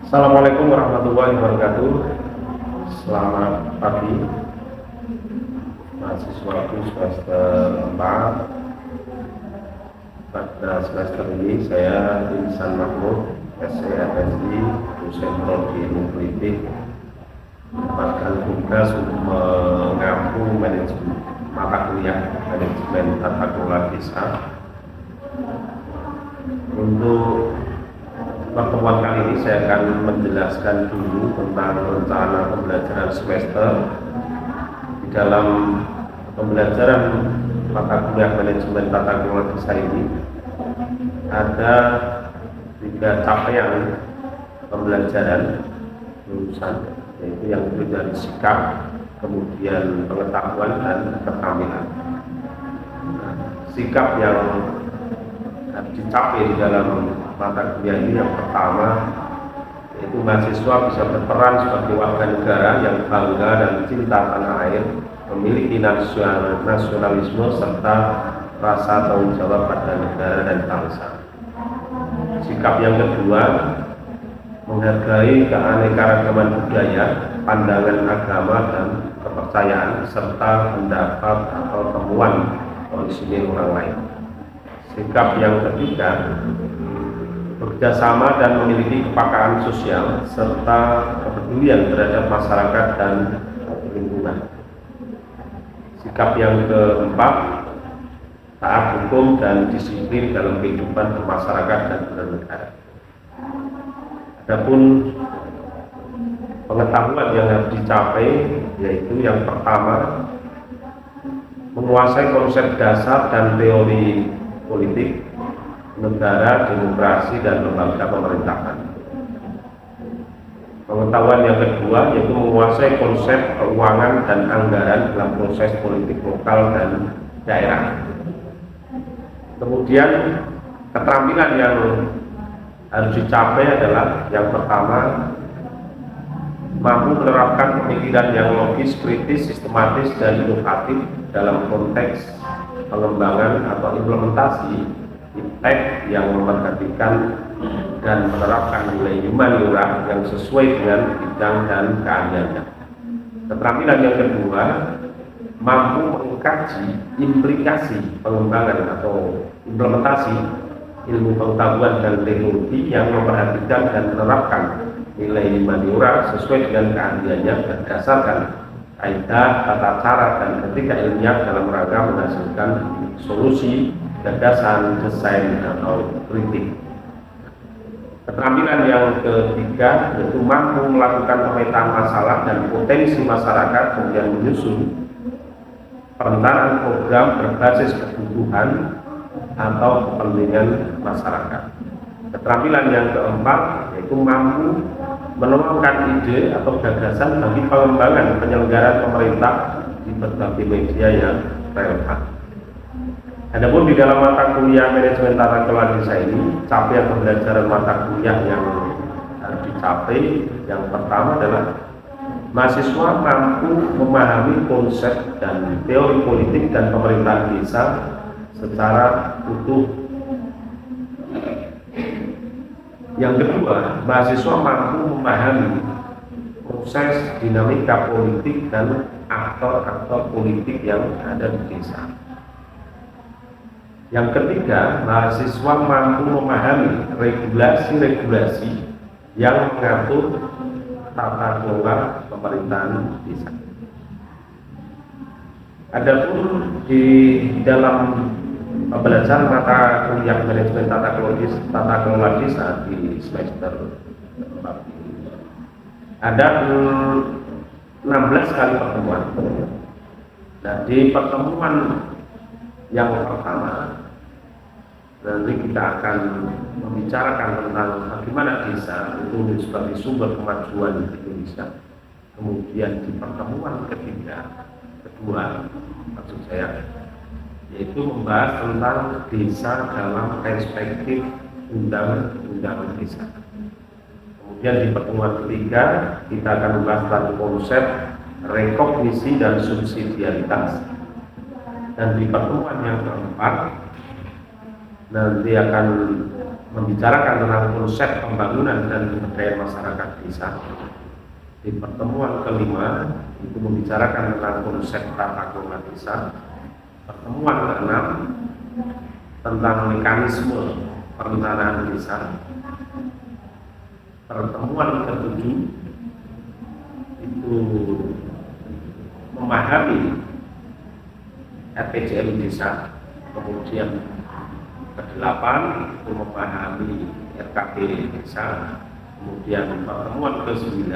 Assalamualaikum warahmatullahi wabarakatuh. Selamat pagi mahasiswaku semester 4. Pada semester ini saya Insan Mahmud, SCFSI, dosen prodi ilmu politik, mendapatkan tugas untuk mengampu manajemen mata kuliah manajemen tata kelola desa. Untuk pertemuan kali ini saya akan menjelaskan dulu tentang rencana pembelajaran semester. Di dalam pembelajaran mata kuliah manajemen tata kelola desa ini ada 3 capaian pembelajaran lulusan, yaitu yang terdiri dari sikap, kemudian pengetahuan dan keterampilan. Sikap yang harus dicapai di dalam mata kuliah ini yang pertama yaitu mahasiswa bisa berperan sebagai warga negara yang bangga dan cinta tanah air, memiliki nasionalisme serta rasa tanggung jawab pada negara dan bangsa. Sikap yang kedua, menghargai keanekaragaman budaya, pandangan agama dan kepercayaan serta pendapat atau temuan orisinil orang lain. Sikap yang ketiga, bekerjasama dan memiliki kepekaan sosial serta kepedulian terhadap masyarakat dan lingkungan. Sikap yang keempat, taat hukum dan disiplin dalam kehidupan bermasyarakat dan bernegara. Adapun pengetahuan yang harus dicapai yaitu yang pertama, menguasai konsep dasar dan teori politik, negara, demokrasi, dan lembaga pemerintahan. Pengetahuan yang kedua yaitu menguasai konsep keuangan dan anggaran dalam proses politik lokal dan daerah. Kemudian keterampilan yang harus dicapai adalah yang pertama, mampu menerapkan pemikiran yang logis, kritis, sistematis, dan inovatif dalam konteks pengembangan atau implementasi impact yang memperhatikan dan menerapkan nilai humaniora yang sesuai dengan bidang dan keahliannya. Keterampilan yang kedua, mampu mengkaji implikasi pengembangan atau implementasi ilmu pengetahuan dan teknologi yang memperhatikan dan menerapkan nilai humaniora sesuai dengan keahliannya berdasarkan kaidah, tata cara, dan etika ilmiah dalam rangka menghasilkan solusi, gagasan, desain, atau kritik. Keterampilan yang ketiga yaitu mampu melakukan pemetaan masalah dan potensi masyarakat, kemudian menyusun perencanaan program berbasis kebutuhan atau kepentingan masyarakat. Keterampilan yang keempat yaitu mampu menuangkan ide atau gagasan bagi pengembangan penyelenggaraan pemerintah di berbagai media yang relevan. Adapun di dalam mata kuliah manajemen tata kelola desa ini, capaian pembelajaran mata kuliah yang harus dicapai yang pertama adalah mahasiswa mampu memahami konsep dan teori politik dan pemerintahan desa secara utuh. Yang kedua, mahasiswa mampu memahami proses dinamika politik dan aktor-aktor politik yang ada di desa. Yang ketiga, mahasiswa mampu memahami regulasi-regulasi yang mengatur tata kelola pemerintahan desa. Adapun di dalam pembelajaran mata kuliah manajemen tata kelola desa di semester 4 ini ada 16 kali pertemuan. Nah, di pertemuan yang pertama nanti kita akan membicarakan tentang bagaimana desa itu sebagai sumber kemajuan Indonesia. Kemudian di pertemuan kedua maksud saya yaitu membahas tentang desa dalam perspektif undang-undang desa. Kemudian di pertemuan ketiga kita akan membahas tentang konsep rekognisi dan subsidiaritas. Dan di pertemuan yang keempat nanti akan membicarakan tentang konsep pembangunan dan kebudayaan masyarakat desa. Di pertemuan kelima itu membicarakan tentang konsep tata kelola desa. Pertemuan keenam tentang mekanisme perencanaan desa. Pertemuan ketujuh itu memahami RPJM desa. Kemudian ke-8 itu memahami RKP desa. Kemudian pertemuan ke-9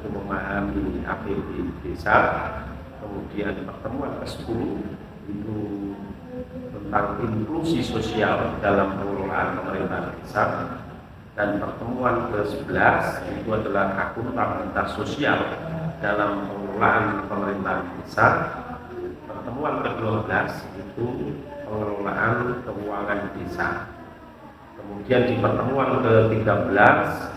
itu memahami APB desa. Kemudian pertemuan ke-10 itu tentang inklusi sosial dalam pengelolaan pemerintahan desa. Dan pertemuan ke-11 itu adalah akuntabilitas sosial dalam pengelolaan pemerintahan desa. Pertemuan ke-12 itu pengelolaan keuangan desa. Kemudian di pertemuan ke-13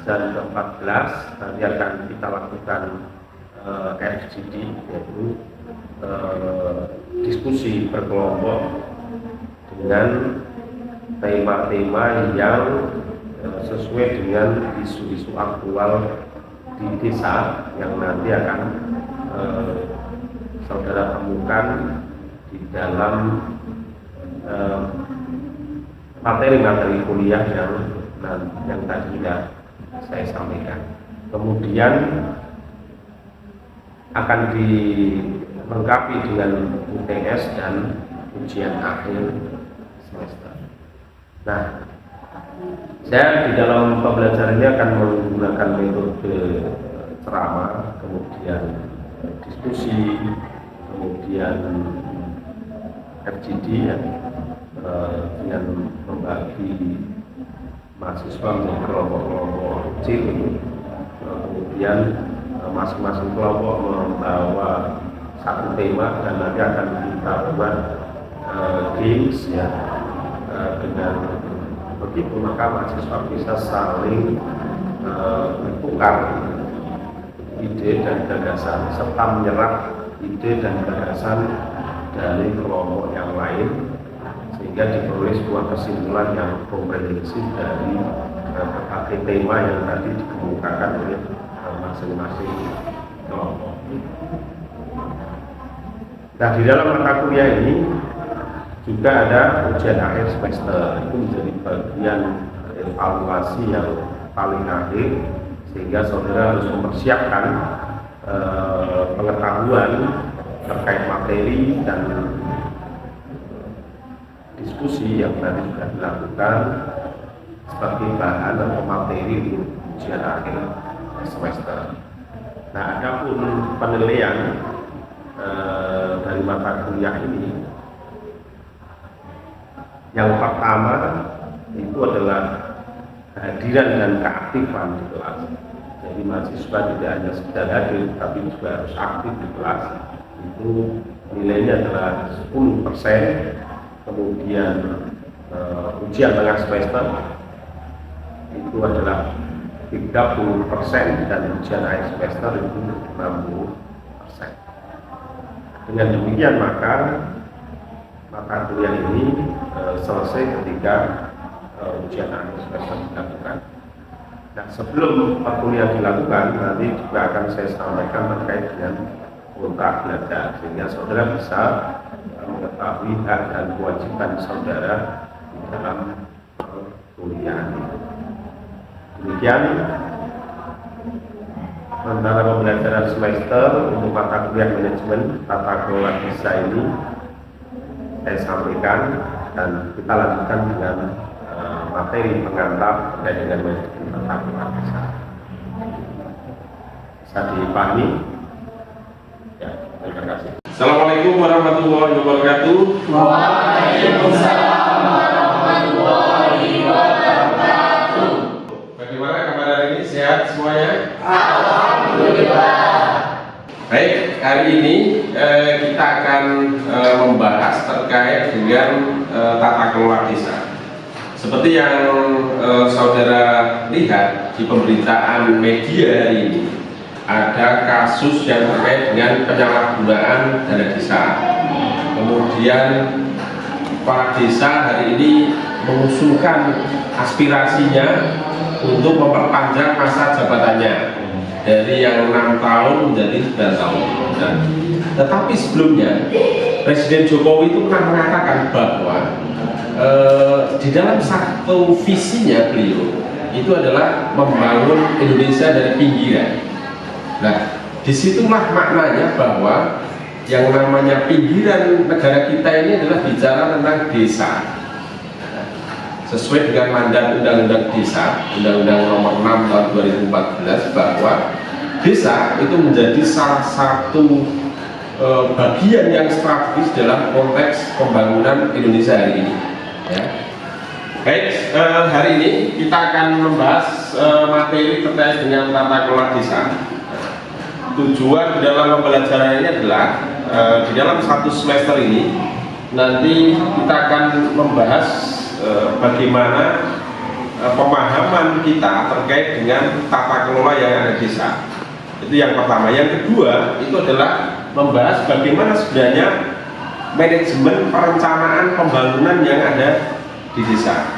dan ke-14 nanti akan kita lakukan FGD, yaitu diskusi berkelompok dengan tema-tema yang sesuai dengan isu-isu aktual di desa yang nanti akan saudara temukan di dalam materi-materi kuliah yang tadi sudah saya sampaikan. Kemudian akan dilengkapi dengan UTS dan ujian akhir semester. Nah, saya di dalam pembelajaran ini akan menggunakan metode ceramah, kemudian diskusi, kemudian FGD ya, dengan membagi mahasiswa menjadi kelompok-kelompok kecil, kemudian masing-masing kelompok membawa satu tema dan nanti akan kita buat games ya. Dengan begitu maka mahasiswa bisa saling bertukar ide dan gagasan serta menyerap ide dan gagasan dari kelompok yang lain sehingga diperoleh sebuah kesimpulan yang komprehensif dari berbagai tema yang tadi dikemukakan oleh masing-masing kelompok. Nah, di dalam mata kuliah ini juga ada ujian akhir semester. Itu menjadi bagian evaluasi yang paling akhir sehingga saudara harus mempersiapkan pengetahuan terkait materi dan diskusi yang tadi sudah dilakukan sebagai bahan atau materi untuk ujian akhir semester. Nah, ada pun penilaian dari mata kuliah ini. Yang pertama itu adalah kehadiran dan keaktifan di kelas. Jadi mahasiswa tidak hanya sekedar hadir, tapi juga harus aktif di kelas. Itu nilainya adalah 10%. Kemudian ujian tengah semester itu adalah 30% dan ujian akhir semester itu 60%. Dengan demikian maka mata kuliah ini selesai ketika ujian akhir semester dilakukan. Nah, sebelum perkuliahan dilakukan nanti juga akan saya sampaikan terkait dengan kuota belajar sehingga saudara bisa mengetahui hak dan kewajiban saudara di dalam perkuliahan. Demikian antara pembelajaran semester untuk mata kuliah manajemen tata kelola desa ini saya sampaikan dan kita lanjutkan dengan materi pengantar terkait dengan manajemen tata kelola desa. Bisa dipahami? Ya, terima kasih. Assalamualaikum warahmatullahi wabarakatuh. Waalaikumsalam warahmatullahi wabarakatuh. Bagaimana kabar hari ini? Sehat semuanya? Alhamdulillah. Baik, hari ini kita akan membahas terkait dengan tata kelola desa. Seperti yang saudara lihat di pemberitaan media hari ini, ada kasus yang terkait dengan penyalahgunaan dana desa. Kemudian kepala desa hari ini mengusulkan aspirasinya untuk memperpanjang masa jabatannya dari yang 6 tahun menjadi 9 tahun. Nah, tetapi sebelumnya Presiden Jokowi itu pernah mengatakan bahwa di dalam satu visinya beliau itu adalah membangun Indonesia dari pinggiran. Nah, disitulah maknanya bahwa yang namanya pinggiran negara kita ini adalah bicara tentang desa. Sesuai dengan mandat Undang-Undang Desa, Undang-Undang Nomor 6 Tahun 2014, bahwa desa itu menjadi salah satu bagian yang strategis dalam konteks pembangunan Indonesia hari ini. Ya. Baik, hari ini kita akan membahas materi terkait dengan tata kelola desa. Tujuan di dalam pembelajaran ini adalah di dalam satu semester ini nanti kita akan membahas bagaimana pemahaman kita terkait dengan tata kelola yang ada di desa. Itu yang pertama. Yang kedua itu adalah membahas bagaimana sebenarnya manajemen perencanaan pembangunan yang ada di desa.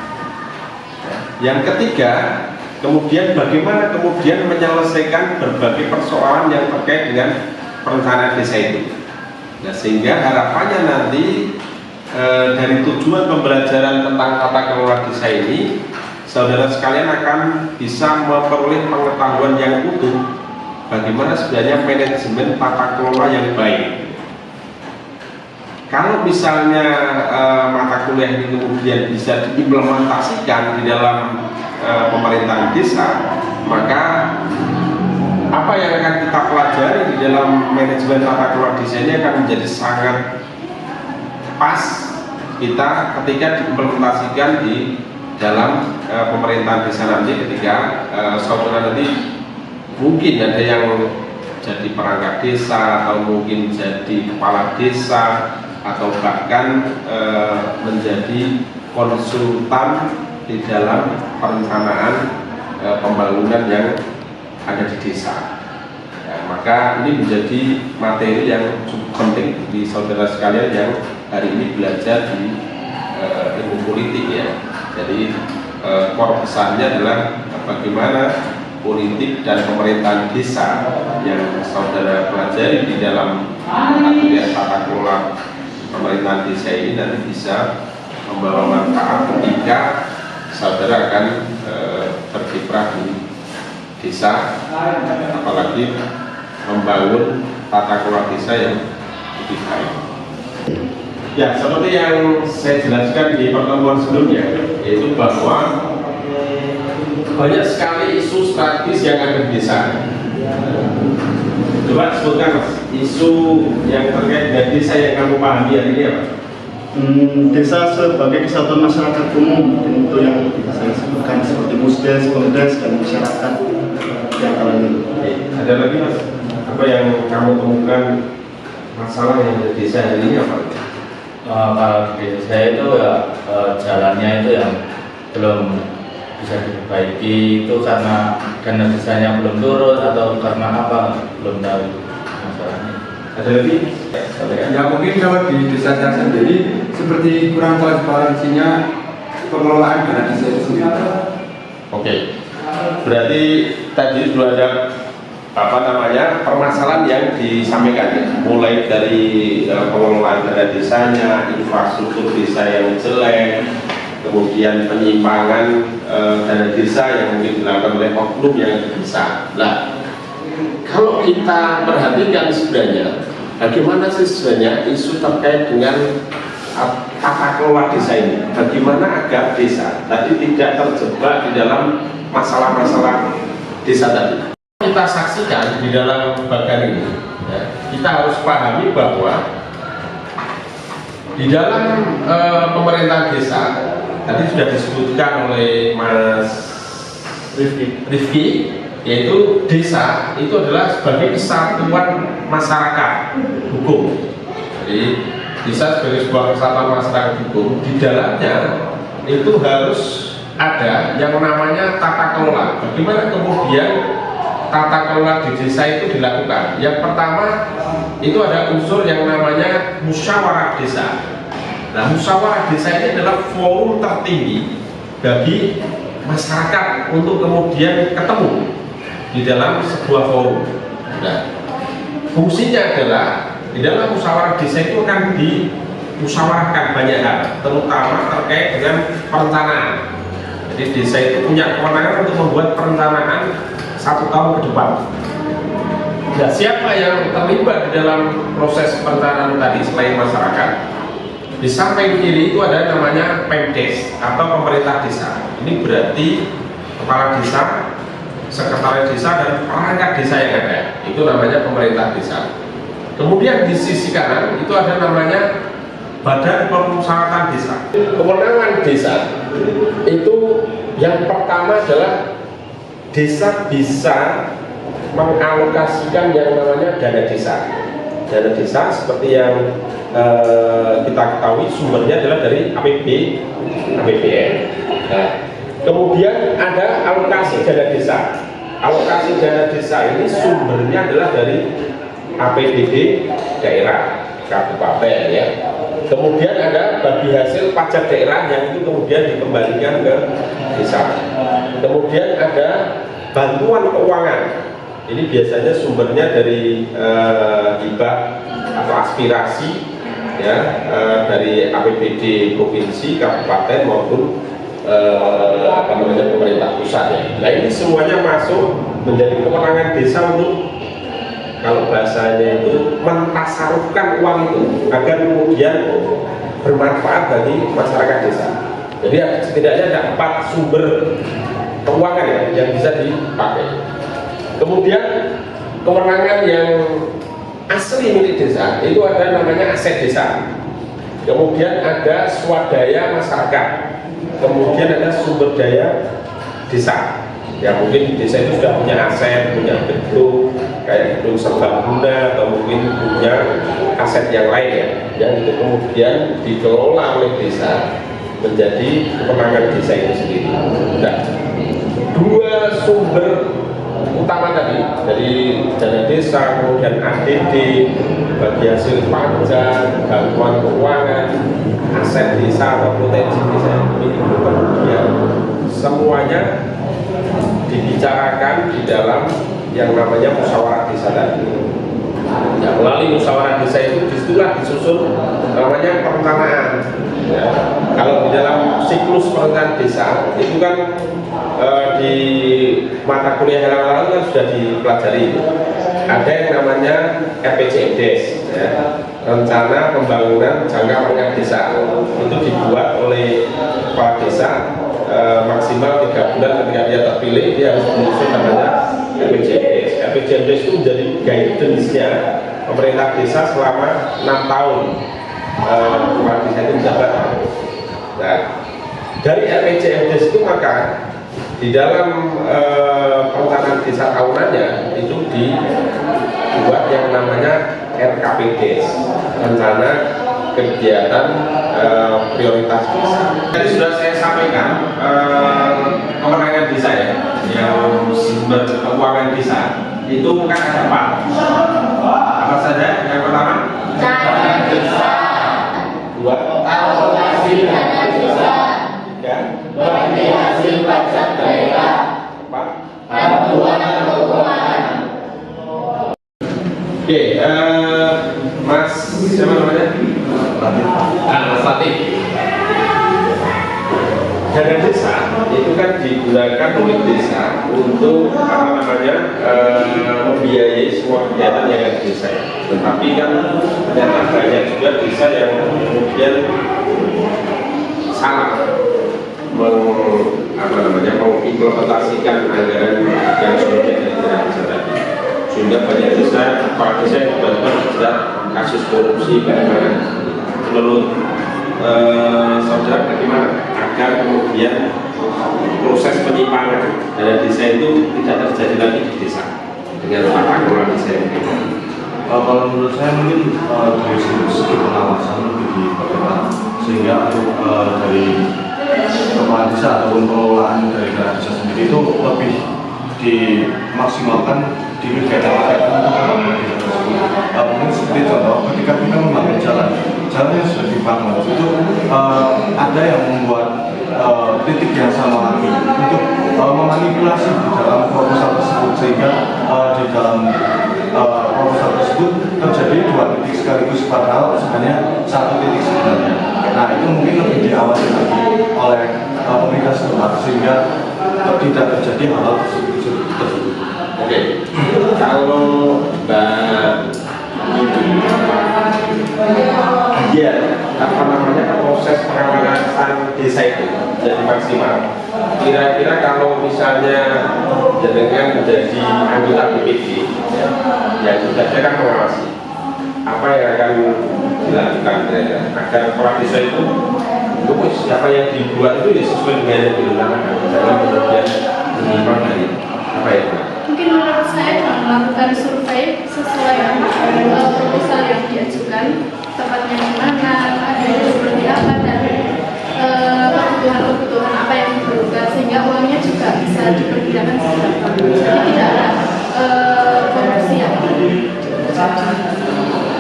Yang ketiga, kemudian bagaimana kemudian menyelesaikan berbagai persoalan yang terkait dengan perencanaan desa itu. Nah, sehingga harapannya nanti dari tujuan pembelajaran tentang tata kelola desa ini, saudara sekalian akan bisa memperoleh pengetahuan yang utuh bagaimana sebenarnya manajemen tata kelola yang baik. Kalau misalnya mata kuliah ini kemudian bisa diimplementasikan di dalam pemerintahan desa, maka apa yang akan kita pelajari di dalam manajemen tata kelola desa ini akan menjadi sangat pas kita ketika diimplementasikan di dalam pemerintahan desa nanti, ketika saudara nanti mungkin ada yang jadi perangkat desa atau mungkin jadi kepala desa atau bahkan menjadi konsultan di dalam perencanaan pembangunan yang ada di desa. Ya, maka ini menjadi materi yang cukup penting di saudara sekalian yang hari ini belajar di ilmu politik ya. Jadi core besarnya adalah bagaimana politik dan pemerintahan desa yang saudara pelajari di dalam kuliah tata kelola pemerintahan desa ini nanti bisa membawa manfaat ketika saudara akan berkiprah di desa, apalagi membangun tata kelola desa yang lebih baik. Ya, seperti yang saya jelaskan di pertemuan sebelumnya, yaitu bahwa banyak sekali isu strategis yang ada di desa. Coba sebutkan Mas, isu yang terkait dengan desa yang kamu pahami hari ini apa? Desa sebagai kesatuan masyarakat umum, itu yang saya sebutkan seperti musdes, komdes, dan masyarakat yang lain. Ada lagi Mas, apa yang kamu temukan masalah yang ada di desa hari ini apa? Kalau di desa itu ya jalannya itu yang belum bisa diperbaiki, itu karena dana desanya belum turun atau karena apa, belum tahu masalahnya. Ada lagi? Ya mungkin kalau di desa saya sendiri seperti kurang transparansinya pengelolaan dana desa itu sendiri. Oke, berarti tadi sudah ada permasalahan yang disampaikan ya, mulai dari pengelolaan dana desanya, infrastruktur desa yang jelek, kemudian penyimpangan dana desa yang mungkin dilakukan oleh oknum yang besar. Nah, kalau kita perhatikan sebenarnya bagaimana sih sebenarnya isu terkait dengan tata kelola desa ini, bagaimana agar desa tadi tidak terjebak di dalam masalah-masalah desa tadi. Kita saksikan di dalam bagian ini ya, kita harus pahami bahwa di dalam pemerintahan desa tadi sudah disebutkan oleh Mas Rifki, yaitu desa itu adalah sebagai kesatuan masyarakat hukum. Jadi desa sebagai sebuah kesatuan masyarakat hukum, di dalamnya itu harus ada yang namanya tata kelola. Bagaimana kemudian tata kelola di desa itu dilakukan? Yang pertama itu ada unsur yang namanya musyawarah desa. Nah, musyawarah desa ini adalah forum tertinggi bagi masyarakat untuk kemudian ketemu di dalam sebuah forum. Nah, fungsinya adalah di dalam musyawarah desa itu akan dimusyawarahkan banyak hal, terutama terkait dengan perencanaan. Jadi desa itu punya kewenangan untuk membuat perencanaan 1 tahun ke depan. Nah, siapa yang terlibat di dalam proses perencanaan tadi selain masyarakat? Di samping kiri itu ada namanya Pemdes atau pemerintah desa. Ini berarti kepala desa, sekretaris desa, dan perangkat desa yang ada. Itu namanya pemerintah desa. Kemudian di sisi kanan itu ada namanya Badan Pemusyawaratan Desa. Kewenangan desa itu yang pertama adalah desa bisa mengalokasikan yang namanya dana desa. Dana desa seperti yang kita ketahui sumbernya adalah dari APBN. Nah, kemudian ada alokasi dana desa. Alokasi dana desa ini sumbernya adalah dari APBD daerah, kabupaten ya. Kemudian ada bagi hasil pajak daerah yang itu kemudian dikembalikan ke desa. Kemudian ada bantuan keuangan. Ini biasanya sumbernya dari hibah atau aspirasi ya, dari APBD provinsi, kabupaten maupun pemerintah pusat ya. Nah, ini semuanya masuk menjadi kewenangan desa untuk, kalau bahasanya itu, mentasarufkan uang itu agar kemudian bermanfaat bagi masyarakat desa. Jadi setidaknya ada 4 sumber keuangan ya yang bisa dipakai. Kemudian kewenangan yang asli milik desa itu ada namanya aset desa. Kemudian ada swadaya masyarakat. Kemudian ada sumber daya desa. Ya mungkin desa itu sudah punya aset, punya gedung kayak gedung serbaguna, atau mungkin punya aset yang lain ya, yang itu kemudian dikelola oleh desa menjadi kewenangan desa itu sendiri. Nah, 2 sumber utama tadi dari dana desa, kemudian ADD, bagi hasil pajak, bantuan keuangan, aset desa atau potensi desa ini kemudian semuanya dibicarakan di dalam yang namanya musyawarah desa tadi. Ya, melalui musyawarah desa itu disitulah disusun namanya perencanaan. Ya, kalau di dalam siklus perencanaan desa itu kan di mata kuliah yang lalu kan sudah dipelajari. Ada yang namanya RPJMDes, ya, rencana pembangunan jangka menengah desa. Itu dibuat oleh kepala desa maksimal 3 bulan ketika dia terpilih, dia harus menyusun namanya RPJMDes. RPJMDes itu menjadi guidance-nya pemerintah desa selama 6 tahun kepala desa itu menjabat. Nah, dari RPJMDes itu maka di dalam perencanaan desa tahunannya itu dibuat yang namanya RKPDes, rencana kegiatan prioritas desa. Tadi sudah saya sampaikan kewenangan desa ya, yang sumber keuangan desa itu kan ada 4. Apa saja? Yang pertama, Dana desa. 2, Alokasi dana desa. 3, Bagi hasil pajak daerah. 4. Bantuan keuangan. Oke, Mas siapa namanya? Mas Latif. Dana desa itu kan digunakan oleh desa untuk membiayai semua kegiatan yang ada di desa. Tetapi kan ternyata banyak juga desa yang kemudian salah mengimplementasikan anggaran yang sudah ada di desa tadi. Sehingga banyak desa, kepala desa yang tiba-tiba terjerat kasus korupsi bagaimana. Menurut saudara bagaimana agar kemudian proses penyimpangan dana desa itu tidak terjadi lagi di desa dengan tata kelola desa yang berbeda? Kalau menurut saya mungkin dari segi pengawasan lebih diperketat, sehingga untuk dari kepala desa ataupun pengelolaan dari dana desa sendiri itu lebih dimaksimalkan di kegiatan untuk pembangunan desa tersebut. Mungkin seperti contoh ketika kita membangun jalan, jalan yang sudah dibangun itu ada yang membuat titik yang sama lagi untuk memanipulasi di dalam proposal tersebut, sehingga di dalam proposal tersebut terjadi 2 titik sekaligus, padahal sebenarnya 1 titik sebenarnya. Nah, itu mungkin lebih diawasi lagi oleh pemerintah setempat sehingga tidak terjadi hal tersebut. Oke, kalau Mbak ya apa namanya proses pengawasan desa itu jadi maksimal. Kira-kira kalau misalnya jenengan menjadi anggota BPD, ya tugasnya kan mengawasi apa yang akan dilakukan agar kepala desa itu siapa yang dibuat itu sesuai dengan yang dilakukan, jangan kemudian menyimpang dari apa ya. Mungkin menurut saya dengan melakukan survei sesuai proposal yang diajukan, tempatnya di mana, adanya seperti apa, dan kebutuhan apa yang diperlukan, sehingga uangnya juga bisa diperkirakan seberapa. Jadi tidak ada korupsi yang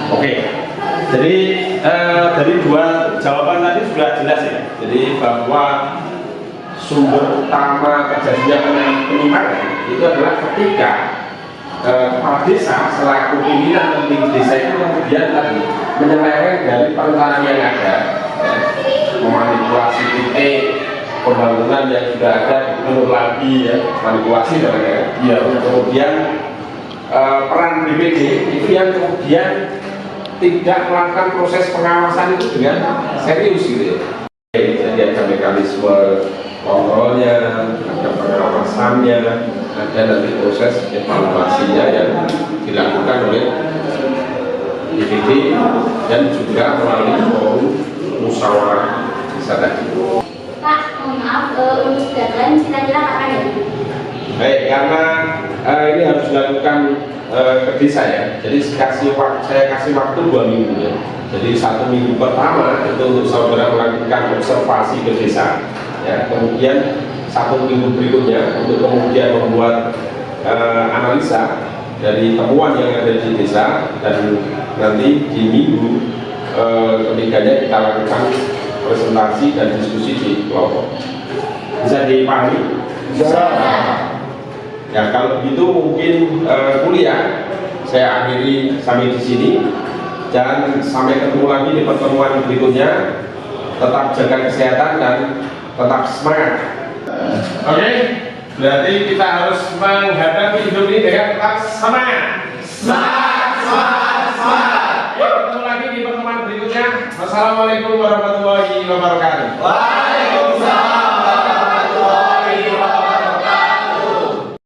Oke, jadi dari 2 jawaban tadi sudah jelas ya. Jadi bahwa sumber utama terjadinya penyimpangan itu adalah ketika kepala desa selaku pimpinan penting desa itu kemudian tadi menyeleweng dari perencanaan yang ada, ya, memanipulasi titik pembangunan yang sudah ada, dibentuk lagi, ya, manipulasi namanya. Ya. Kemudian peran BPD itu yang kemudian tidak melakukan proses pengawasan itu dengan serius gitu ya. Jadi ada mekanisme kontrolnya, ada pengawasannya, ada nanti proses evaluasinya yang dilakukan oleh BPD dan juga melalui forum musyawarah desa tadi. Pak, mohon maaf, untuk deadline kira-kira kapan ya? Baik, karena ini harus dilakukan ke desa ya. Jadi saya kasih waktu 2 minggu ya. Jadi 1 minggu pertama itu untuk saudara melakukan observasi ke desa. Ya, kemudian 1 minggu berikutnya untuk kemudian membuat analisa dari temuan yang ada di desa, dan nanti di minggu ketiganya kita lakukan presentasi dan diskusi di kelompok. Bisa dipahami? Bisa. Ya, kalau begitu mungkin kuliah saya akhiri sampai di sini, dan sampai ketemu lagi di pertemuan berikutnya. Tetap jaga kesehatan dan tetap semangat. Oke, berarti kita harus menghadapi hidup ini dengan tetap semangat. Semangat, semangat, semangat. Yuk, ketemu lagi di pertemuan berikutnya. Wassalamualaikum warahmatullahi wabarakatuh.